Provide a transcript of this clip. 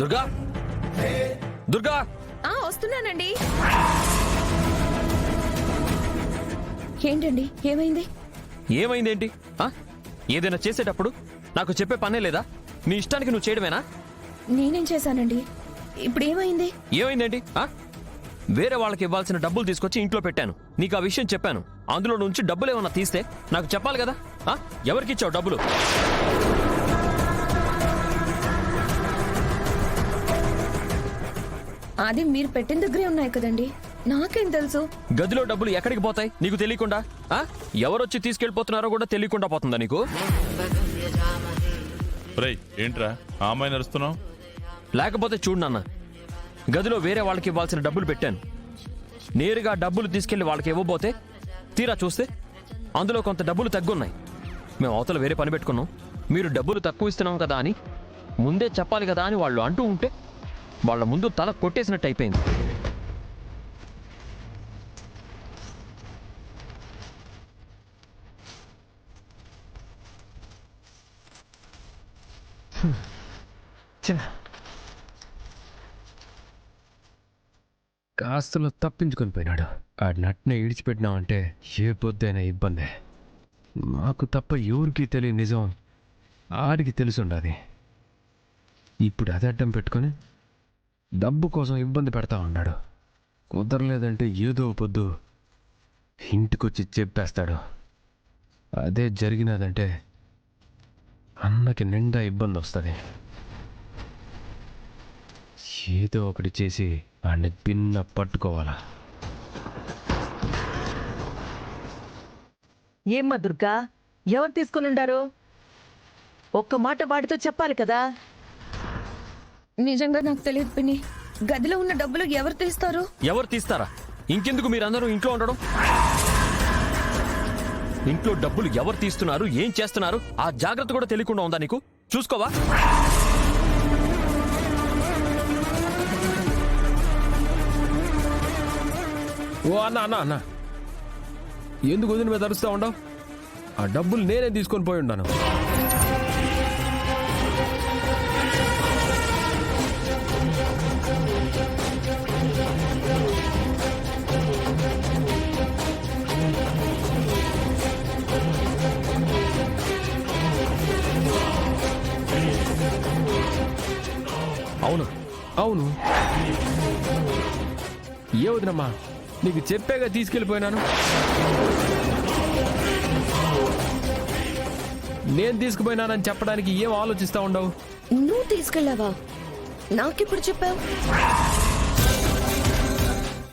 దుర్గా దుర్గా వస్తున్నానండి. ఏంటండి ఏమైంది? ఏమైందేంటి? ఏదైనా చేసేటప్పుడు నాకు చెప్పే పనే లేదా? నీ ఇష్టానికి నువ్వు చేయడమేనా? నేనేం చేశానండి? ఇప్పుడు ఏమైంది? ఏమైందేంటి? వేరే వాళ్ళకి ఇవ్వాల్సిన డబ్బులు తీసుకొచ్చి ఇంట్లో పెట్టాను. నీకు ఆ విషయం చెప్పాను. అందులో నుంచి డబ్బులు ఏమన్నా తీస్తే నాకు చెప్పాలి కదా. ఎవరికి ఇచ్చావు డబ్బులు? అది మీరు పెట్టిన దగ్గరే ఉన్నాయి కదండి, నాకేం తెలుసు? గదిలో డబ్బులు ఎక్కడికి పోతాయి నీకు తెలియకుండా? ఎవరొచ్చి తీసుకెళ్లిపోతున్నారో కూడా తెలియకుండా పోతుందా నీకు? ఏంట్రా ఆ అమ్మాయి నడుస్తున్నావు? లేకపోతే చూడు నాన్న, గదిలో వేరే వాళ్ళకి ఇవ్వాల్సిన డబ్బులు పెట్టాను. నేరుగా డబ్బులు తీసుకెళ్లి వాళ్ళకి ఇవ్వబోతే తీరా చూస్తే అందులో కొంత డబ్బులు తగ్గున్నాయి. మేము అవతల వేరే పని పెట్టుకున్నాం, మీరు డబ్బులు తక్కువ ఇస్తున్నాం కదా అని ముందే చెప్పాలి కదా అని వాళ్ళు అంటూ ఉంటే వాళ్ళ ముందు తల కొట్టేసినట్టు అయిపోయింది. కాస్తలో తప్పించుకొని పోయినాడు. ఆ నట్నే ఇడిచిపెట్టినామంటే ఏ పొద్దైనా ఇబ్బందే. మాకు తప్ప ఎవరికి తెలియని నిజం ఆడికి తెలుసుండది. ఇప్పుడు అది అడ్డం పెట్టుకొని డబ్బు కోసం ఇబ్బంది పెడతా ఉన్నాడు. కుదరలేదంటే ఏదో పొద్దు ఇంటికొచ్చి చెప్పేస్తాడు. అదే జరిగినదంటే అన్నకి నిండా ఇబ్బంది వస్తుంది. ఏదో ఒకటి చేసి వాడిని పిన్న పట్టుకోవాలా. ఏమ్మా దుర్గా, ఎవరు తీసుకుని ఉండారు? ఒక్క మాట వాడితో చెప్పాలి కదా. నిజంగా నాకు తెలియదు పిన్ని. గదిలో ఉన్న డబ్బులు ఎవరు తీస్తారు? ఎవరు తీస్తారా? ఇంకెందుకు మీరందరూ ఇంట్లో ఉండడం? ఇంట్లో డబ్బులు ఎవరు తీస్తున్నారు, ఏం చేస్తున్నారు ఆ జాగ్రత్త కూడా తెలియకుండా ఉందా నీకు? చూసుకోవా? ఓ అన్న అన్న అన్న ఎందుకు వదిన మీద అరుస్తూ ఉండవు? ఆ డబ్బులు నేనే తీసుకొని పోయి ఉన్నాను. అవును అవును, ఏ వదినమ్మా నీకు చెప్పేగా తీసుకెళ్ళిపోయినాను. నేను తీసుకుపోయినానని చెప్పడానికి ఏం ఆలోచిస్తా ఉండవు? నువ్వు తీసుకెళ్ళావా? నాకెప్పుడు చెప్పావు?